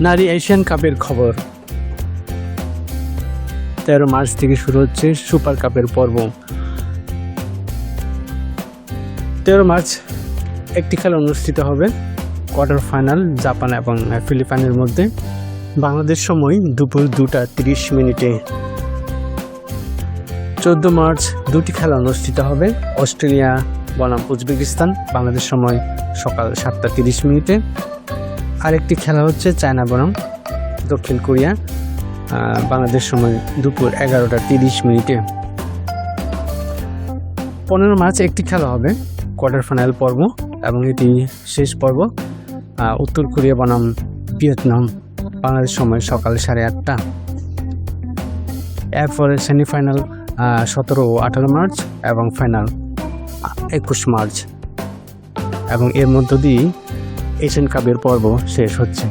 নারী এশিয়ান কাপের খবর। 13 মার্চ থেকে শুরু হচ্ছে সুপার কাপের পর্ব। 13 মার্চ একটি খেলা অনুষ্ঠিত হবে, কোয়ার্টার ফাইনাল জাপান এবং ফিলিপাইনের মধ্যে, বাংলাদেশ সময় দুপুর 2:30। 14 মার্চ দুটি খেলা অনুষ্ঠিত হবে, অস্ট্রেলিয়া বনাম উজবেকিস্তান, বাংলাদেশ সময় সকাল 7:30। আরেকটি খেলা হচ্ছে চায়না বনাম দক্ষিণ কোরিয়া, বাংলাদেশ সময় দুপুর 11:30। 15 মার্চ একটি খেলা হবে, কোয়ার্টার ফাইনাল পর্ব, এবং এটি শেষ পর্ব, উত্তর কোরিয়া বনাম ভিয়েতনাম, বাংলাদেশ সময় সকাল 8:30। এরপরে সেমিফাইনাল 17 ও 18 মার্চ এবং ফাইনাল 21 মার্চ, এবং এর মধ্য দিয়েই এশিয়ান কাপের পর্ব শেষ হচ্ছে।